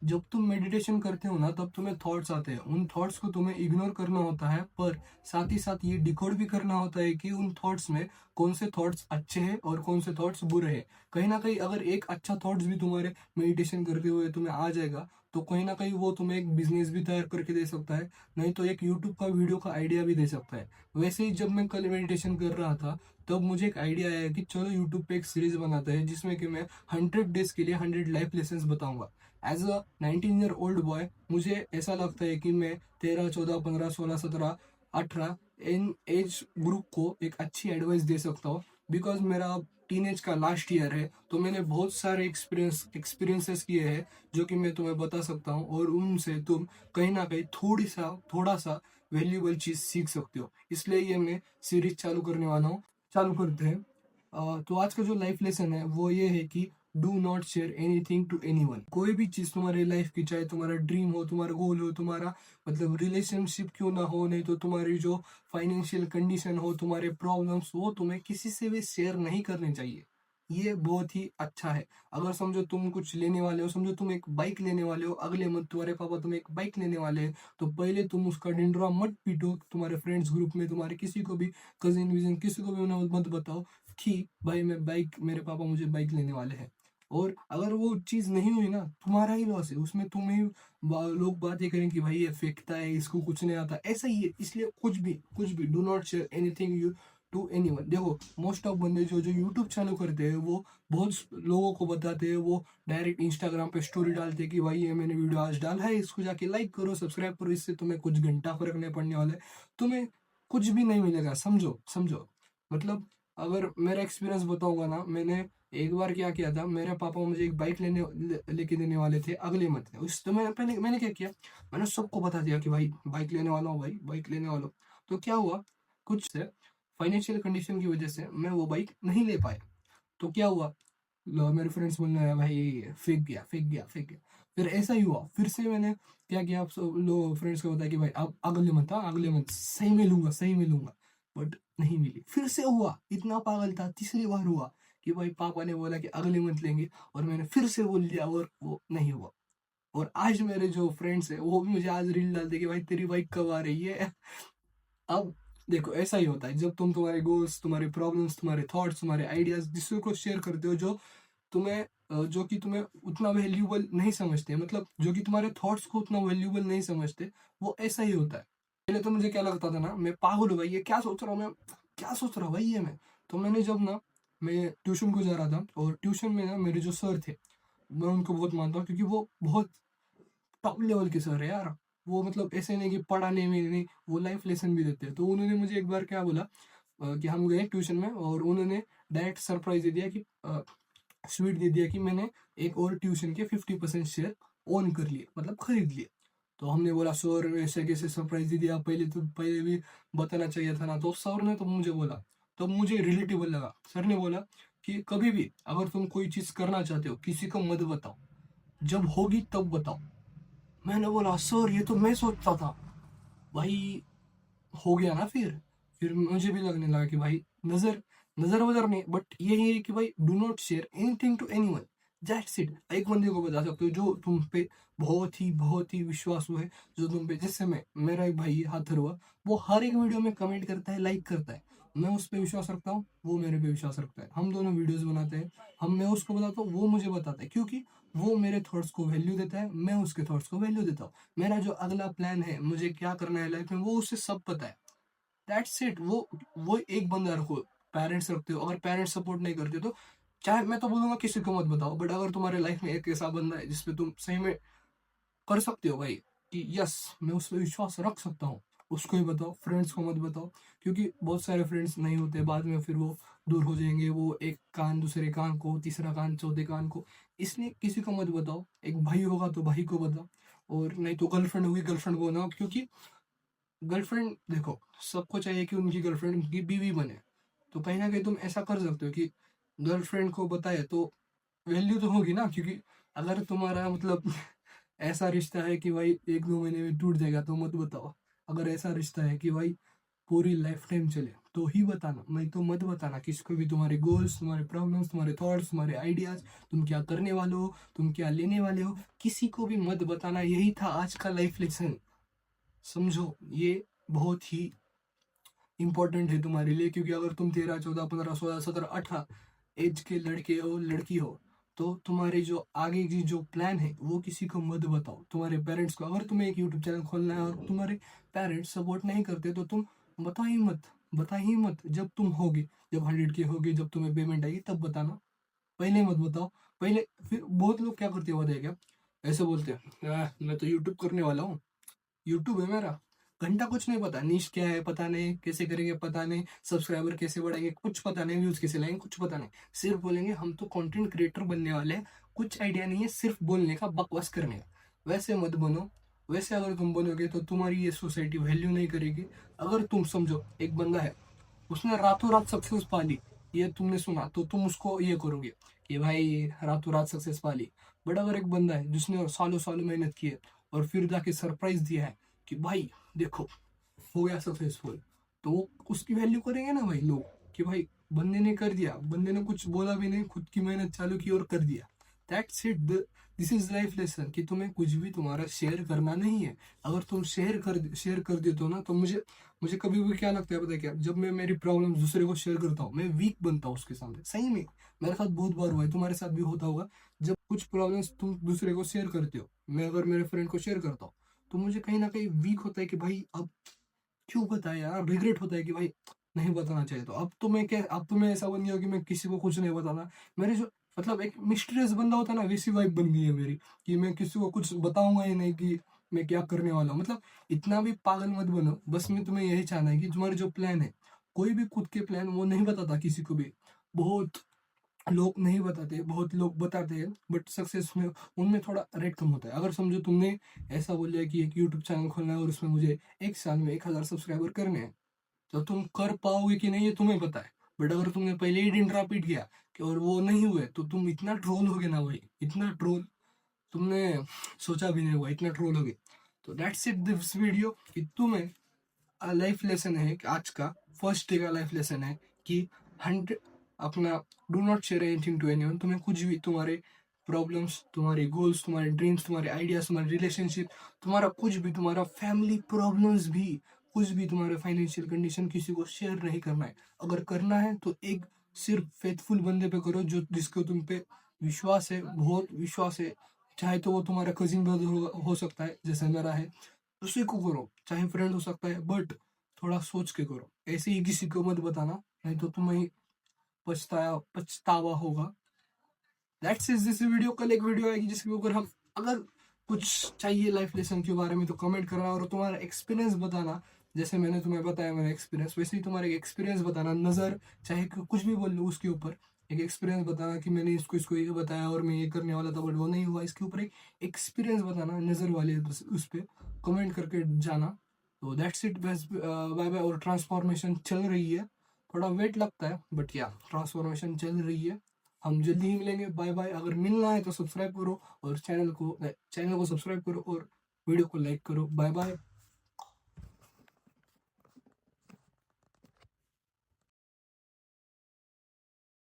जब तुम मेडिटेशन करते हो ना तब तुम्हें थॉट्स आते हैं, उन थॉट्स को तुम्हें इग्नोर करना होता है, पर साथ ही साथ ये डिकोड भी करना होता है कि उन थॉट्स में कौन से थॉट्स अच्छे हैं और कौन से थॉट्स बुरे हैं। कहीं ना कहीं अगर एक अच्छा थॉट्स भी तुम्हारे मेडिटेशन करते हुए तुम्हें आ जाएगा, तो कहीं ना कहीं वो तुम्हें एक बिजनेस भी तैयार करके दे सकता है, नहीं तो एक यूट्यूब का वीडियो का आइडिया भी दे सकता है। वैसे ही जब मैं कल मेडिटेशन कर रहा था, तब मुझे एक आइडिया आया कि चलो यूट्यूब पे एक सीरीज बनाते हैं जिसमें कि मैं 100 डेज के लिए 100 लाइफ लेसन बताऊंगा। As a 19 year old boy मुझे ऐसा लगता है कि मैं 13, 14, 15, 16, 17, 18 इन एज ग्रुप को एक अच्छी एडवाइस दे सकता हूँ। बिकॉज मेरा टीनेज का लास्ट ईयर है, तो मैंने बहुत सारे एक्सपीरियंसेस किए हैं जो कि मैं तुम्हें बता सकता हूँ, और उनसे तुम कहीं ना कहीं थोड़ा सा वैल्यूबल चीज सीख सकते हो। इसलिए ये मैं सीरीज चालू करने वाला हूँ। चालू करते हैं। तो आज का जो लाइफ लेसन है वो ये है कि do not share anything to anyone. कोई भी चीज तुम्हारे लाइफ की, चाहे तुम्हारा ड्रीम हो, तुम्हारा गोल हो, तुम्हारा मतलब रिलेशनशिप क्यों ना हो, नहीं तो तुम्हारी जो फाइनेंशियल कंडीशन हो, तुम्हारे प्रॉब्लम्स, वो तुम्हें किसी से भी शेयर नहीं करने चाहिए। ये बहुत ही अच्छा है। अगर समझो तुम कुछ लेने वाले हो, समझो तुम एक बाइक लेने वाले हो, अगले मंथ तुम्हारे पापा तुम्हें एक बाइक लेने वाले हैं, तो पहले तुम उसका डिंडोरा मत पीटो तुम्हारे फ्रेंड्स ग्रुप में, तुम्हारे किसी को भी, कजिन विजन किसी को भी मत बताओ कि भाई मैं बाइक, मेरे पापा मुझे बाइक लेने वाले हैं। और अगर वो चीज नहीं हुई ना, तुम्हारा ही लॉस है उसमें। तुम्हें लोग बातें करें कि भाई ये फेंकता है, इसको कुछ नहीं आता, ऐसा ही है। इसलिए कुछ भी do not share anything you to anyone. देखो, मोस्ट ऑफ बंदे जो जो यूट्यूब चालू करते हैं वो बहुत लोगों को बताते हैं, वो डायरेक्ट इंस्टाग्राम पे स्टोरी डालते हैं कि भाई ये मैंने वीडियो आज डाला है, इसको जाके लाइक करो, सब्सक्राइब करो, इससे तुम्हें कुछ घंटा फर्क नहीं पड़ने वाला है, तुम्हें कुछ भी नहीं मिलेगा। समझो समझो। मतलब अगर मेरा एक्सपीरियंस बताऊंगा ना, मैंने एक बार क्या किया था, मेरे पापा मुझे एक बाइक लेके देने वाले थे अगले मंथ में। उस तो मैंने क्या किया, मैंने सबको बता दिया कि भाई बाइक लेने वाला हूँ, भाई बाइक लेने वाला हूँ। तो क्या हुआ, कुछ से फाइनेंशियल कंडीशन की वजह से मैं वो बाइक नहीं ले पाया। तो क्या हुआ, मेरे फ्रेंड्स बोलने लगे भाई फेंक गया, फेंक गया, फेंक गया। फिर ऐसा ही हुआ, फिर से मैंने क्या किया, आप सब लोग फ्रेंड्स को बताया कि भाई अब अगले मंथ, हाँ अगले मंथ सही में लूंगा, सही में लूंगा। बट नहीं मिली। फिर से हुआ, इतना पागल था, तीसरी बार हुआ कि भाई पापा ने बोला कि अगले मंथ लेंगे, और मैंने फिर से बोल दिया और वो नहीं हुआ। और आज मेरे जो फ्रेंड्स है वो भी मुझे आज रील डालते कि भाई तेरी बाइक कब आ रही है। अब देखो, ऐसा ही होता है जब तुम तुम्हारे गोल्स, तुम्हारे प्रॉब्लम्स, तुम्हारे थॉट्स, तुम्हारे आइडियाज जिसको को शेयर करते हो, जो तुम्हें जो कि तुम्हें उतना वैल्यूबल नहीं समझते, मतलब जो कि तुम्हारे थॉट्स को उतना वैल्यूबल नहीं समझते, वो ऐसा ही होता है। पहले तो मुझे क्या लगता था ना, मैं पागल हूँ भाई, ये क्या सोच रहा हूँ मैं, क्या सोच रहा हूँ भाई ये मैं। तो मैंने जब ना, मैं ट्यूशन को जा रहा था, और ट्यूशन में ना मेरे जो सर थे, मैं उनको बहुत मानता हूँ क्योंकि वो बहुत टॉप लेवल के सर है यार। वो मतलब ऐसे नहीं कि पढ़ाने में नहीं, वो लाइफ लेसन भी देते हैं। तो उन्होंने मुझे एक बार क्या बोला, कि हम गए ट्यूशन में, और उन्होंने डायरेक्ट सरप्राइज दे दिया कि स्वीट दे दिया कि मैंने एक और ट्यूशन के 50% शेयर ओन कर लिए, मतलब खरीद लिए। तो हमने बोला सर ऐसे कैसे सरप्राइज दे दिया, पहले भी बताना चाहिए था ना। तो सर ने तो मुझे बोला, तो मुझे रिलेटेबल लगा। सर ने बोला कि कभी भी अगर तुम कोई चीज करना चाहते हो, किसी को मत बताओ, जब होगी तब बताओ। मैंने बोला सर ये तो मैं सोचता था भाई। हो गया ना फिर मुझे भी लगने लगा कि भाई नजर नजर वजर नहीं, बट यही है कि भाई do not share anything to anyone. That's it. एक बंदे को बता सकते हो जो तुम पे बहुत ही विश्वास हुआ है, जो तुम पे, जैसे मेरा एक भाई है हाथर हुआ, वो हर एक वीडियो में कमेंट करता है, लाइक करता है। मैं उस पर विश्वास रखता हूँ, वो मेरे पे विश्वास रखता है, हम दोनों वीडियोस बनाते हैं। मैं उसको बताता हूँ, वो मुझे बताता है, क्योंकि वो मेरे थॉट्स को वैल्यू देता है, मैं उसके थॉट्स को वैल्यू देता हूँ। मेरा जो अगला प्लान है, मुझे क्या करना है लाइफ में, वो उसे सब पता है। That's it. वो एक बंदा रखो। पेरेंट्स रखते हो, अगर पेरेंट्स सपोर्ट नहीं करते तो, चाहे मैं तो बोलूंगा किसी को मत बताओ, बट अगर तुम्हारे लाइफ में एक ऐसा बंदा है जिसपे तुम सही में कर सकते हो भाई, कि यस मैं उस पर विश्वास रख सकता हूँ, उसको ही बताओ, फ्रेंड्स को मत बताओ। क्योंकि बहुत सारे फ्रेंड्स नहीं होते, बाद में फिर वो दूर हो जाएंगे, वो एक कान दूसरे कान को, तीसरा कान चौथे कान को। इसलिए किसी को मत बताओ। एक भाई होगा तो भाई को बताओ, और नहीं तो गर्लफ्रेंड होगी, गर्लफ्रेंड को बताओ। क्योंकि गर्लफ्रेंड, देखो, सबको चाहिए कि उनकी गर्लफ्रेंड उनकी बीवी बने। तो कहीं ना कहीं तुम ऐसा कर सकते हो कि गर्लफ्रेंड को बताए तो वैल्यू तो होगी ना। क्योंकि अगर तुम्हारा मतलब ऐसा रिश्ता है कि भाई 1-2 महीने में टूट जाएगा तो मत बताओ। अगर ऐसा रिश्ता है कि भाई पूरी लाइफ टाइम चले तो ही बताना, नहीं तो मत बताना किसी को भी तुम्हारे गोल्स, तुम्हारे प्रॉब्लम्स, तुम्हारे थॉट्स, तुम्हारे आइडियाज, तुम क्या करने वाले हो, तुम क्या लेने वाले हो, किसी को भी मत बताना। यही था आज का लाइफ लेसन। समझो, ये बहुत ही इंपॉर्टेंट है तुम्हारे लिए, क्योंकि अगर तुम 13, 14, 15, 16, 17, 18 एज के लड़के हो, लड़की हो, तो तुम्हारे जो आगे की जो प्लान है वो किसी को मत बताओ। तुम्हारे पेरेंट्स को, अगर तुम्हें एक यूट्यूब चैनल खोलना है और तुम्हारे पेरेंट्स सपोर्ट नहीं करते तो तुम बता ही मत, बता ही मत। जब तुम होगे, जब 100 के होगे, जब तुम्हें पेमेंट आएगी तब बताना, पहले मत बताओ। पहले फिर बहुत लोग क्या करते हैं पता है क्या, ऐसे बोलते हैं मैं तो यूट्यूब करने वाला हूँ, यूट्यूब है मेरा, घंटा कुछ नहीं पता, नीश क्या है पता नहीं, कैसे करेंगे पता नहीं, सब्सक्राइबर कैसे बढ़ाएंगे कुछ पता नहीं, व्यूज कैसे लाएंगे कुछ पता नहीं, सिर्फ बोलेंगे हम तो कंटेंट क्रिएटर बनने वाले हैं, कुछ आइडिया नहीं है, सिर्फ बोलने का, बकवास करने का। वैसे मत बनो। वैसे अगर तुम बनोगे तो तुम्हारी ये सोसाइटी वैल्यू नहीं करेगी। अगर तुम समझो एक बंदा है, उसने रातों रात सक्सेस पा ली, ये तुमने सुना, तो तुम उसको ये करोगे कि भाई रातों रात सक्सेस पा ली। बट अगर एक बंदा है जिसने सालों सालों मेहनत की है और फिर जाके सरप्राइज दिया है कि भाई देखो हो गया सक्सेसफुल, तो वो उसकी वैल्यू करेंगे ना भाई लोग, कि भाई बंदे ने कर दिया, बंदे ने कुछ बोला भी नहीं, खुद की मेहनत चालू की और कर दिया। That's it, this is life lesson, कि तुम्हें कुछ भी तुम्हारा शेयर करना नहीं है। अगर तुम शेयर कर देते हो ना, तो मुझे मुझे कभी भी क्या लगता है पता है क्या, जब मैं मेरी प्रॉब्लम दूसरे को शेयर करता हूँ, मैं वीक बनता हूँ उसके सामने। सही में मेरे साथ बहुत बार हुआ है, तुम्हारे साथ भी होता होगा। जब कुछ प्रॉब्लम्स तुम दूसरे को शेयर करते हो, मैं अगर मेरे फ्रेंड को शेयर करता हूँ, तो मुझे कहीं ना कहीं वीक होता है कि भाई अब क्यों बताया यार, रिग्रेट होता है कि भाई नहीं बताना चाहिए। तो अब तो मैं क्या, अब तो मैं ऐसा बन गया कि मैं किसी को कुछ नहीं बताना। मेरे जो मतलब एक मिस्टीरियस बंदा होता है ना, वैसी वाइब बन गई है मेरी, कि मैं किसी को कुछ बताऊंगा ही नहीं कि मैं क्या करने वाला हूँ। मतलब इतना भी पागल मत बनो, बस मैं तुम्हें यही चाहना है कि तुम्हारे जो प्लान है, कोई भी खुद के प्लान वो नहीं बताता किसी को भी। बहुत लोग नहीं बताते, बहुत लोग बताते हैं, बट सक्सेस में उनमें थोड़ा रेट कम होता है। अगर समझो तुमने ऐसा बोल दिया कि एक यूट्यूब चैनल खोलना है और उसमें मुझे एक साल में 1000 सब्सक्राइबर करने हैं, तो तुम कर पाओगे कि नहीं ये तुम्हें पता है। बट अगर तुमने पहले ही डिंडरा पीट गया कि और वो नहीं हुए, तो तुम इतना ट्रोल होगे ना भाई, इतना ट्रोल तुमने सोचा भी नहीं होगा, इतना ट्रोल होगे। तो दैट्स इट दिस वीडियो, कि तुम्हें लाइफ लेसन है कि आज का फर्स्ट डे का लाइफ लेसन है कि 100 अपना do not share anything to anyone. तुम्हें कुछ भी, तुम्हारे प्रॉब्लम्स, तुम्हारे गोल्स, तुम्हारे ड्रीम्स, तुम्हारे आइडियाज, तुम्हारे रिलेशनशिप, तुम्हारा कुछ भी, तुम्हारा फैमिली प्रॉब्लम्स भी, कुछ भी, तुम्हारे फाइनेंशियल कंडीशन, किसी को शेयर नहीं करना है। अगर करना है तो एक सिर्फ फेथफुल बंदे पे करो, जो जिसको तुम पे विश्वास है, बहुत विश्वास है। चाहे तो वो तुम्हारा कजिन ब्रदर हो सकता है जैसे मेरा है, उसी को करो, चाहे फ्रेंड हो सकता है, बट थोड़ा सोच के करो। ऐसे ही किसी को मत बताना, नहीं तो तुम्हें पछतावा होगा। That's is this video. कल एक वीडियो आएगी जिसके ऊपर हम, अगर कुछ चाहिए लाइफ लेसन के बारे में तो कमेंट करना, और तुम्हारा एक्सपीरियंस बताना। जैसे मैंने तुम्हें बताया मेरा एक्सपीरियंस, वैसे ही तुम्हारा एक्सपीरियंस बताना, नज़र चाहे कुछ भी बोल लो उसके ऊपर एक एक्सपीरियंस बताना, कि मैंने इसको इसको ये बताया और मैं ये करने वाला था बट वो नहीं हुआ, इसके ऊपर एक एक्सपीरियंस बताना, नज़र वाले उस पर कमेंट करके जाना। तो दैट्स इट, बस बाय बाय। और ट्रांसफॉर्मेशन चल रही है, थोड़ा वेट लगता है बट या ट्रांसफॉर्मेशन चल रही है। हम जल्दी ही मिलेंगे, बाय बाय। अगर मिलना है तो सब्सक्राइब करो, और चैनल को सब्सक्राइब करो और वीडियो को लाइक करो। Bye bye.